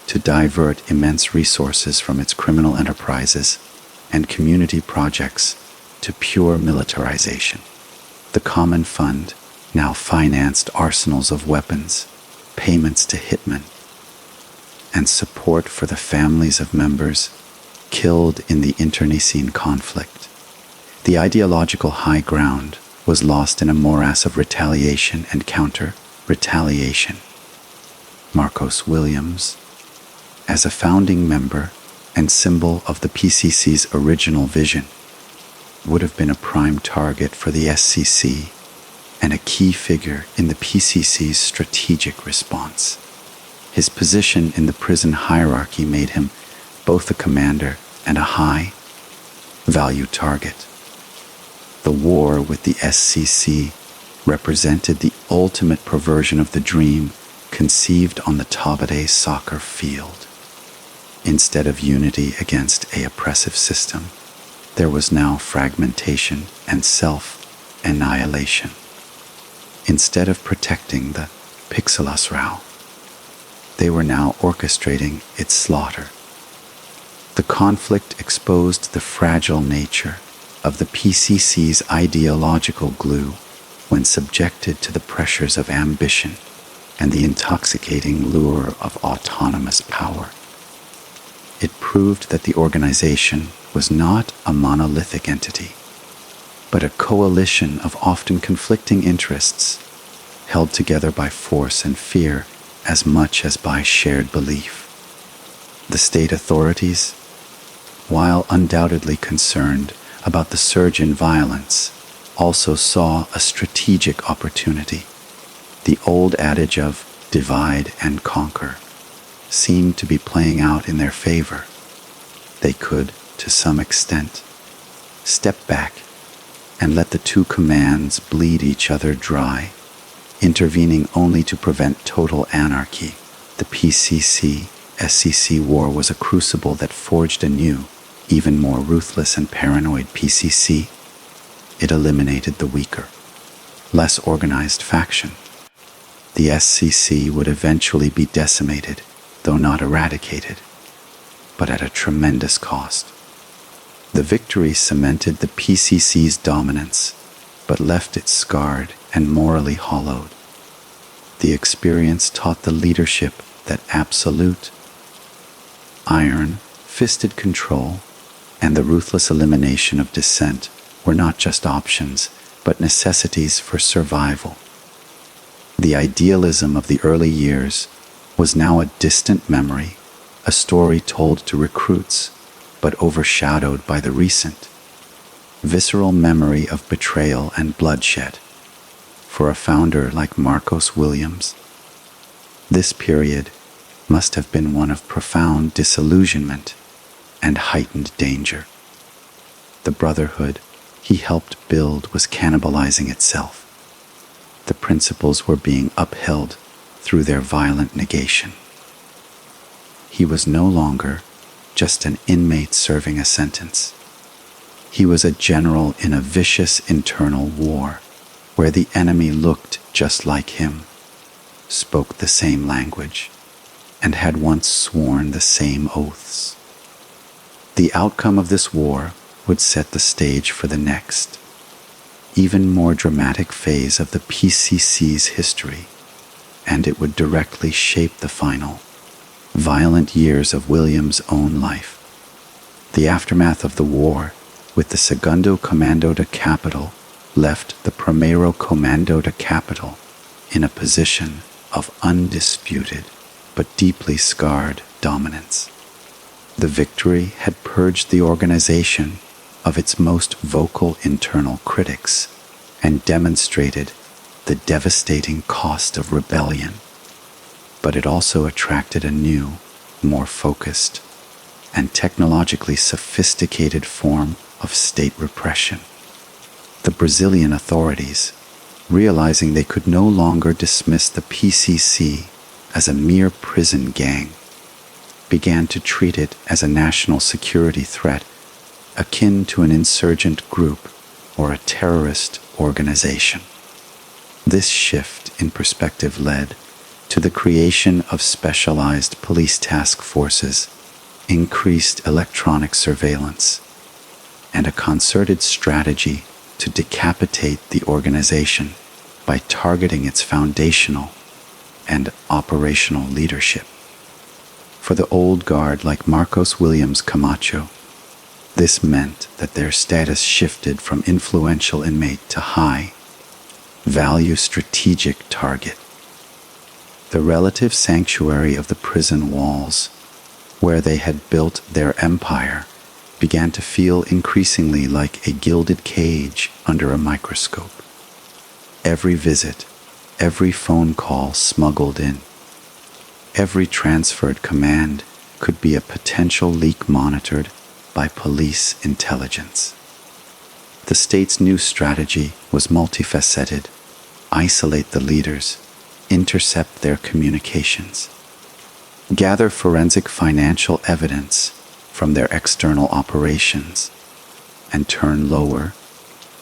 to divert immense resources from its criminal enterprises and community projects to pure militarization. The Common Fund now financed arsenals of weapons, payments to hitmen, and support for the families of members killed in the internecine conflict. The ideological high ground was lost in a morass of retaliation and counter-retaliation. Marcos Williams, as a founding member and symbol of the PCC's original vision, would have been a prime target for the SCC and a key figure in the PCC's strategic response. His position in the prison hierarchy made him both a commander and a high-value target. The war with the SCC represented the ultimate perversion of the dream conceived on the Taubaté soccer field. Instead of unity against an oppressive system, there was now fragmentation and self-annihilation. Instead of protecting the Pixelasrau, they were now orchestrating its slaughter. The conflict exposed the fragile nature of the PCC's ideological glue when subjected to the pressures of ambition and the intoxicating lure of autonomous power. It proved that the organization was not a monolithic entity, but a coalition of often conflicting interests, held together by force and fear as much as by shared belief. The state authorities, while undoubtedly concerned about the surge in violence, also saw a strategic opportunity. The old adage of divide and conquer seemed to be playing out in their favor. They could, to some extent, step back and let the two commands bleed each other dry, intervening only to prevent total anarchy. The PCC-SCC war was a crucible that forged a new, even more ruthless and paranoid PCC. It eliminated the weaker, less organized faction. The SCC would eventually be decimated, though not eradicated, but at a tremendous cost. The victory cemented the PCC's dominance, but left it scarred and morally hollowed. The experience taught the leadership that absolute, iron-fisted control and the ruthless elimination of dissent were not just options, but necessities for survival. The idealism of the early years was now a distant memory, a story told to recruits, but overshadowed by the recent, visceral memory of betrayal and bloodshed. For a founder like Marcos Williams, this period must have been one of profound disillusionment and heightened danger. The brotherhood he helped build was cannibalizing itself. The principles were being upheld through their violent negation. He was no longer just an inmate serving a sentence. He was a general in a vicious internal war, where the enemy looked just like him, spoke the same language, and had once sworn the same oaths. The outcome of this war would set the stage for the next, even more dramatic phase of the PCC's history, and it would directly shape the final, violent years of Williams' own life. The aftermath of the war with the Segundo Comando da Capital left the Primeiro Comando da Capital in a position of undisputed but deeply scarred dominance. The victory had purged the organization of its most vocal internal critics and demonstrated the devastating cost of rebellion. But it also attracted a new, more focused, and technologically sophisticated form of state repression. The Brazilian authorities, realizing they could no longer dismiss the PCC as a mere prison gang, began to treat it as a national security threat akin to an insurgent group or a terrorist organization. This shift in perspective led to the creation of specialized police task forces, increased electronic surveillance, and a concerted strategy to decapitate the organization by targeting its foundational and operational leadership. For the old guard like Marcos Williams Camacho, this meant that their status shifted from influential inmate to high, value strategic target. The relative sanctuary of the prison walls, where they had built their empire, began to feel increasingly like a gilded cage under a microscope. Every visit, every phone call smuggled in, every transferred command could be a potential leak monitored by police intelligence. The state's new strategy was multifaceted: isolate the leaders, intercept their communications, gather forensic financial evidence from their external operations, and turn lower,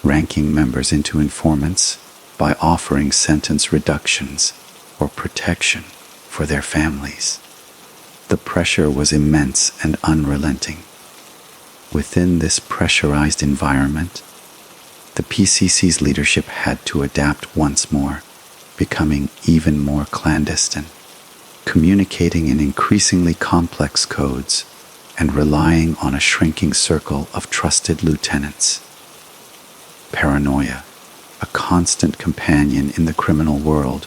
ranking members into informants by offering sentence reductions or protection for their families. The pressure was immense and unrelenting. Within this pressurized environment, the PCC's leadership had to adapt once more, becoming even more clandestine, communicating in increasingly complex codes and relying on a shrinking circle of trusted lieutenants. Paranoia, a constant companion in the criminal world,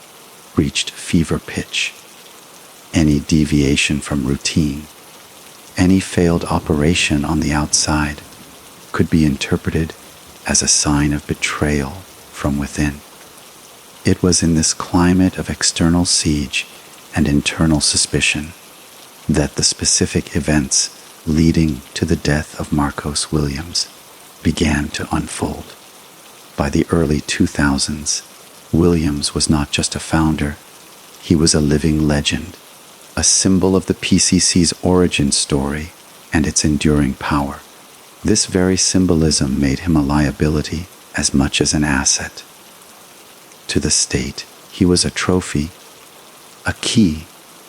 reached fever pitch. Any deviation from routine, any failed operation on the outside, could be interpreted as a sign of betrayal from within. It was in this climate of external siege and internal suspicion that the specific events leading to the death of Marcos Williams began to unfold. By the early 2000s, Williams was not just a founder, he was a living legend, a symbol of the PCC's origin story and its enduring power. This very symbolism made him a liability as much as an asset. To the state, he was a trophy, a key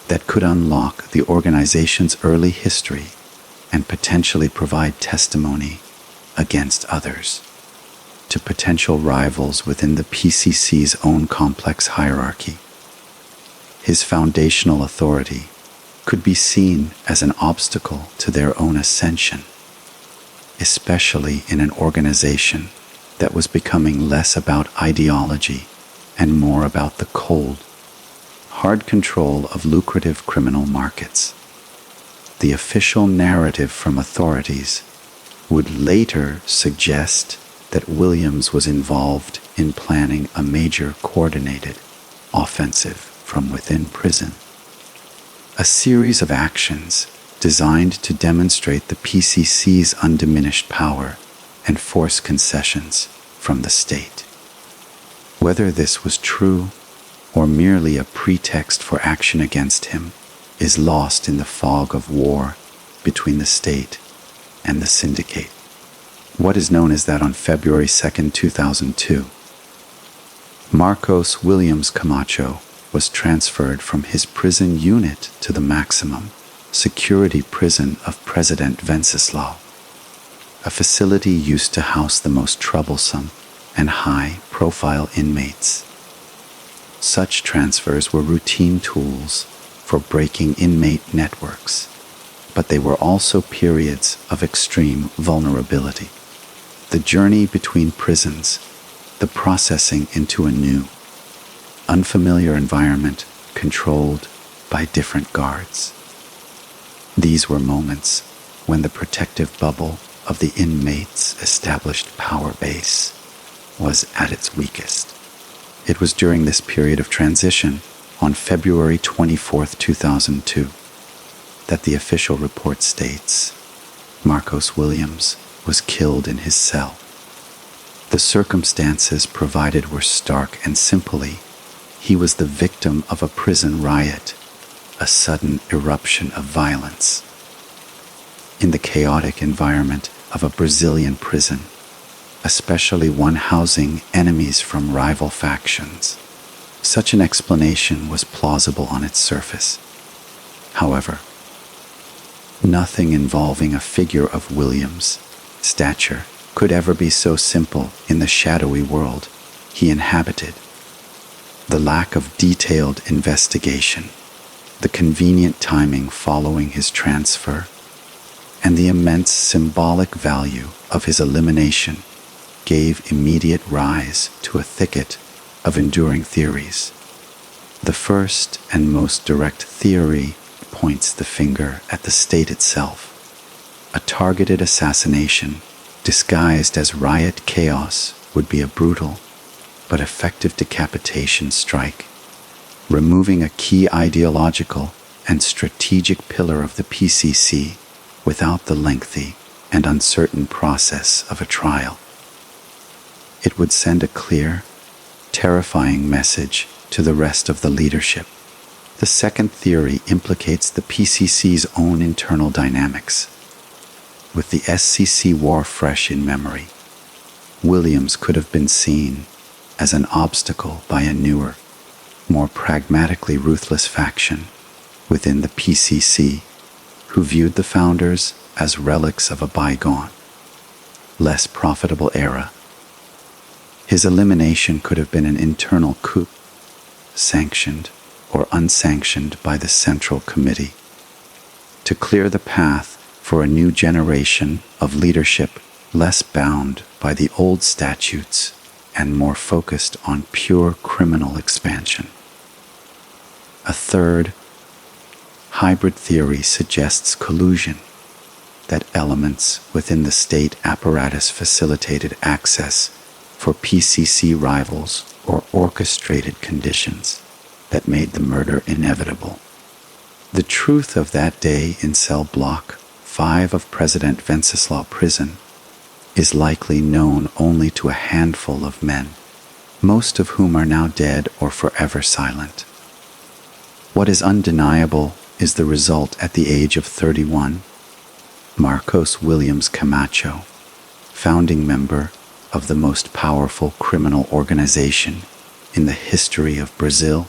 that could unlock the organization's early history and potentially provide testimony against others. To potential rivals within the PCC's own complex hierarchy, his foundational authority could be seen as an obstacle to their own ascension, especially in an organization that was becoming less about ideology and more about the cold, hard control of lucrative criminal markets. The official narrative from authorities would later suggest that Williams was involved in planning a major coordinated offensive from within prison. A series of actions designed to demonstrate the PCC's undiminished power and force concessions from the state. Whether this was true or merely a pretext for action against him is lost in the fog of war between the state and the syndicate. What is known is that on February 2, 2002, Marcos Williams Camacho was transferred from his prison unit to the maximum security prison of President Wenceslao, a facility used to house the most troublesome and high-profile inmates. Such transfers were routine tools for breaking inmate networks, but they were also periods of extreme vulnerability. The journey between prisons, the processing into a new, unfamiliar environment controlled by different guards. These were moments when the protective bubble of the inmate's established power base was at its weakest. It was during this period of transition, on February 24, 2002, that the official report states Marcos Williams was killed in his cell. The circumstances provided were stark and simply, he was the victim of a prison riot, a sudden eruption of violence. In the chaotic environment of a Brazilian prison, especially one housing enemies from rival factions, such an explanation was plausible on its surface. However, nothing involving a figure of Williams' stature could ever be so simple in the shadowy world he inhabited. The lack of detailed investigation, the convenient timing following his transfer, and the immense symbolic value of his elimination gave immediate rise to a thicket of enduring theories. The first and most direct theory points the finger at the state itself. A targeted assassination disguised as riot chaos would be a brutal but effective decapitation strike, removing a key ideological and strategic pillar of the PCC without the lengthy and uncertain process of a trial. It would send a clear, terrifying message to the rest of the leadership. The second theory implicates the PCC's own internal dynamics. With the SCC war fresh in memory, Williams could have been seen as an obstacle by a newer, more pragmatically ruthless faction within the PCC, who viewed the founders as relics of a bygone, less profitable era. His elimination could have been an internal coup, sanctioned or unsanctioned by the Central Committee, to clear the path for a new generation of leadership less bound by the old statutes and more focused on pure criminal expansion. A third, hybrid theory suggests collusion, that elements within the state apparatus facilitated access for PCC rivals or orchestrated conditions that made the murder inevitable. The truth of that day in cell block 5 of President Wenceslao prison is likely known only to a handful of men, most of whom are now dead or forever silent. What is undeniable is the result at the age of 31. Marcos Williams Camacho, founding member of the most powerful criminal organization in the history of Brazil,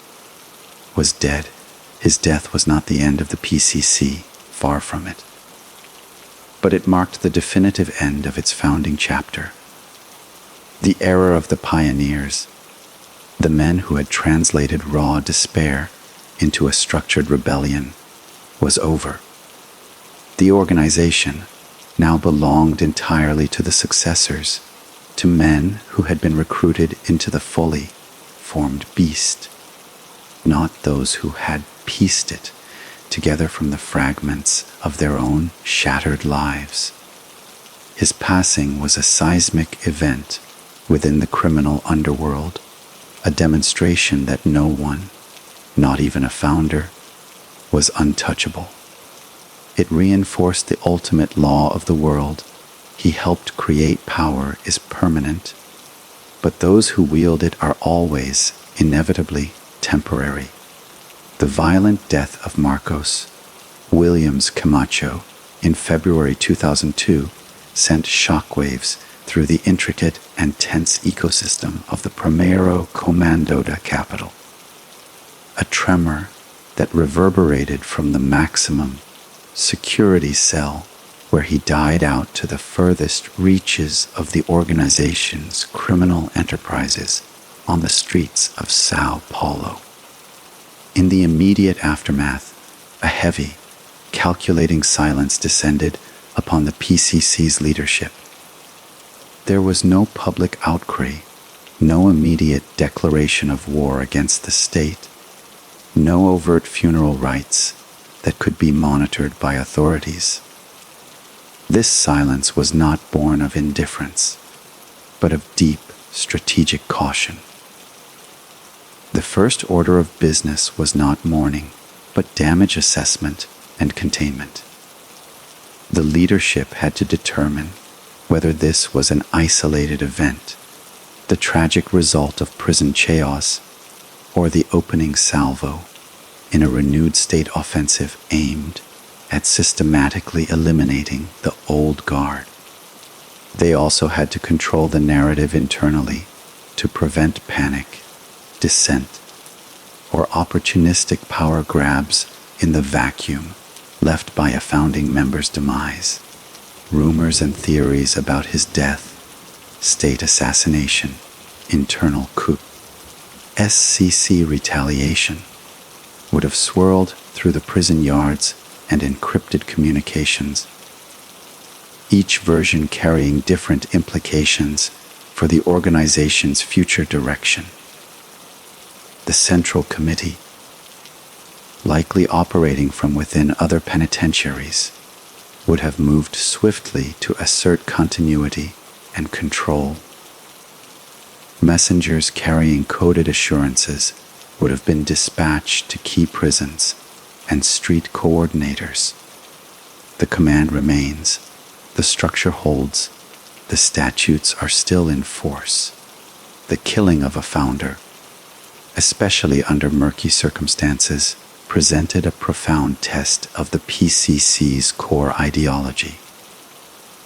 was dead. His death was not the end of the PCC, far from it. But it marked the definitive end of its founding chapter. The era of the pioneers, the men who had translated raw despair into a structured rebellion was over. The organization now belonged entirely to the successors, to men who had been recruited into the fully formed beast, not those who had pieced it together from the fragments of their own shattered lives. His passing was a seismic event within the criminal underworld, a demonstration that no one, not even a founder, was untouchable. It reinforced the ultimate law of the world. He helped create power is permanent, but those who wield it are always, inevitably, temporary. The violent death of Marcos Williams Camacho in February 2002 sent shockwaves through the intricate and tense ecosystem of the Primeiro Comando da Capital. A tremor that reverberated from the maximum security cell where he died out to the furthest reaches of the organization's criminal enterprises on the streets of Sao Paulo. In the immediate aftermath, a heavy, calculating silence descended upon the PCC's leadership. There was no public outcry, no immediate declaration of war against the state, no overt funeral rites that could be monitored by authorities. This silence was not born of indifference, but of deep strategic caution. The first order of business was not mourning, but damage assessment and containment. The leadership had to determine whether this was an isolated event, the tragic result of prison chaos, or the opening salvo in a renewed state offensive aimed at systematically eliminating the old guard. They also had to control the narrative internally to prevent panic, dissent, or opportunistic power grabs in the vacuum left by a founding member's demise. Rumors and theories about his death, state assassination, internal coup, SCC retaliation would have swirled through the prison yards and encrypted communications, each version carrying different implications for the organization's future direction. The Central Committee, likely operating from within other penitentiaries, would have moved swiftly to assert continuity and control. Messengers carrying coded assurances would have been dispatched to key prisons and street coordinators. The command remains, the structure holds, the statutes are still in force. The killing of a founder, especially under murky circumstances, presented a profound test of the PCC's core ideology.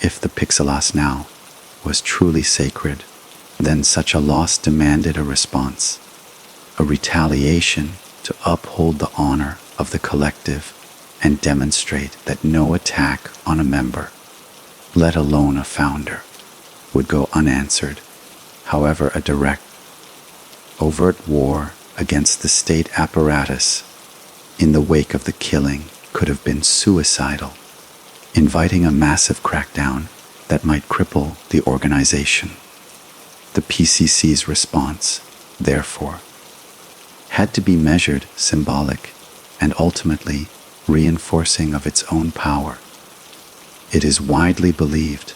If the Pixelas now was truly sacred, then such a loss demanded a response, a retaliation to uphold the honor of the collective and demonstrate that no attack on a member, let alone a founder, would go unanswered, however a direct, overt war against the state apparatus in the wake of the killing could have been suicidal, inviting a massive crackdown that might cripple the organization. The PCC's response, therefore, had to be measured, symbolic, and ultimately reinforcing of its own power. It is widely believed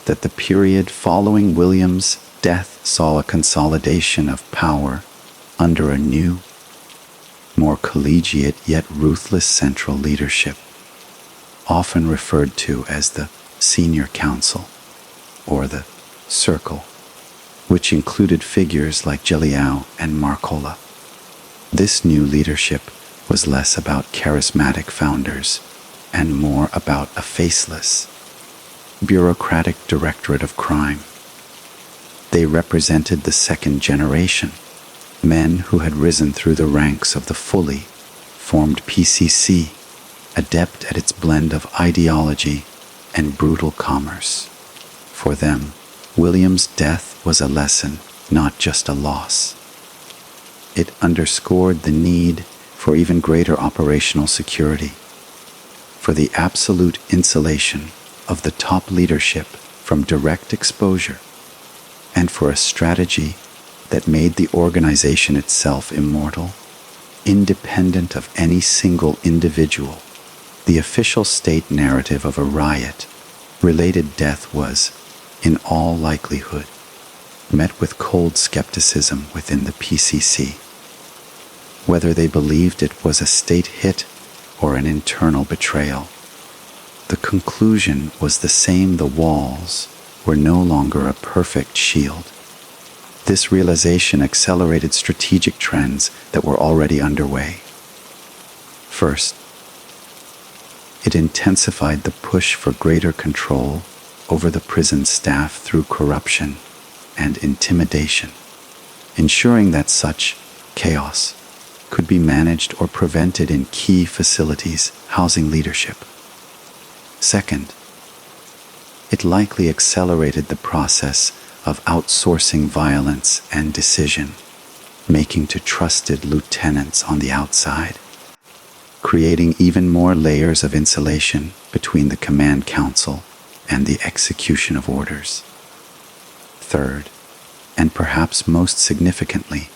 that the period following Williams' death saw a consolidation of power under a new, more collegiate yet ruthless central leadership, often referred to as the Senior Council or the Circle, which included figures like Geliao and Marcola. This new leadership was less about charismatic founders and more about a faceless, bureaucratic directorate of crime. They represented the second generation, men who had risen through the ranks of the fully formed PCC, adept at its blend of ideology and brutal commerce. For them, Williams' death was a lesson, not just a loss. It underscored the need for even greater operational security, for the absolute insulation of the top leadership from direct exposure, and for a strategy that made the organization itself immortal, independent of any single individual. The official state narrative of a riot-related death was, in all likelihood, met with cold skepticism within the PCC. Whether they believed it was a state hit or an internal betrayal, the conclusion was the same: the walls were no longer a perfect shield. This realization accelerated strategic trends that were already underway. First, it intensified the push for greater control over the prison staff through corruption and intimidation, ensuring that such chaos could be managed or prevented in key facilities housing leadership. Second, it likely accelerated the process of outsourcing violence and decision making to trusted lieutenants on the outside, creating even more layers of insulation between the command council and the execution of orders. Third, and perhaps most significantly,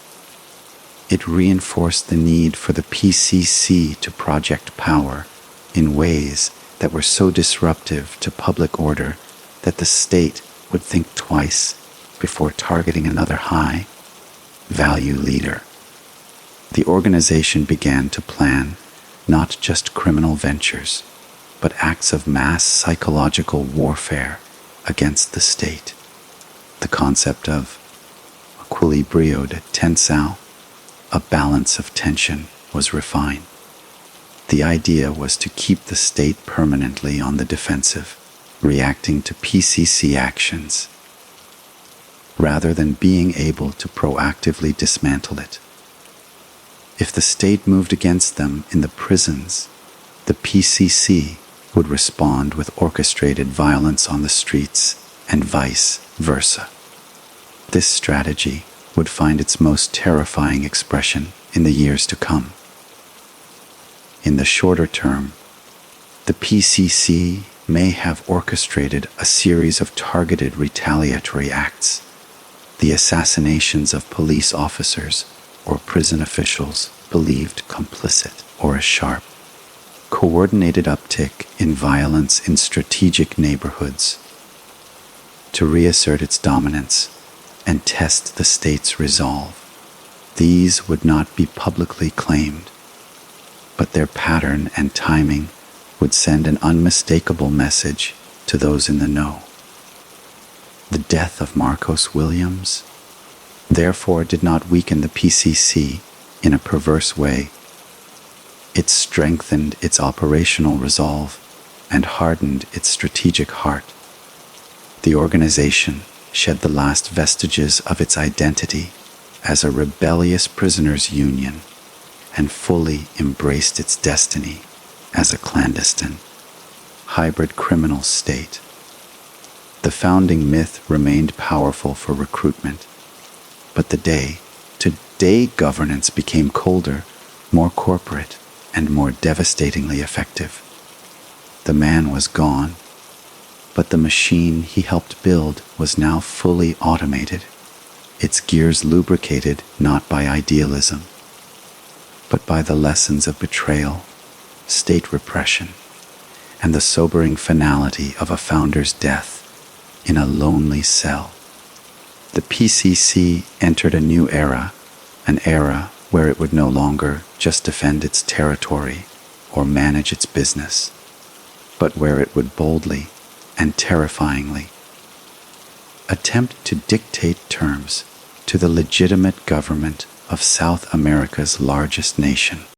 it reinforced the need for the PCC to project power in ways that were so disruptive to public order that the state would think twice before targeting another high-value leader. The organization began to plan not just criminal ventures, but acts of mass psychological warfare against the state. The concept of equilíbrio de tensão, a balance of tension, was refined. The idea was to keep the state permanently on the defensive, reacting to PCC actions, rather than being able to proactively dismantle it. If the state moved against them in the prisons, the PCC would respond with orchestrated violence on the streets and vice versa. This strategy would find its most terrifying expression in the years to come. In the shorter term, the PCC may have orchestrated a series of targeted retaliatory acts, the assassinations of police officers or prison officials believed complicit, or a sharp, coordinated uptick in violence in strategic neighborhoods to reassert its dominance and test the state's resolve. These would not be publicly claimed, but their pattern and timing would send an unmistakable message to those in the know. The death of Marcos Williams, therefore, did not weaken the PCC in a perverse way. It strengthened its operational resolve and hardened its strategic heart. The organization shed the last vestiges of its identity as a rebellious prisoners' union and fully embraced its destiny as a clandestine, hybrid criminal state. The founding myth remained powerful for recruitment, but the day-to-day governance became colder, more corporate, and more devastatingly effective. The man was gone, but the machine he helped build was now fully automated, its gears lubricated not by idealism, but by the lessons of betrayal, state repression, and the sobering finality of a founder's death in a lonely cell. The PCC entered a new era, an era where it would no longer just defend its territory or manage its business, but where it would boldly and terrifyingly attempt to dictate terms to the legitimate government of South America's largest nation.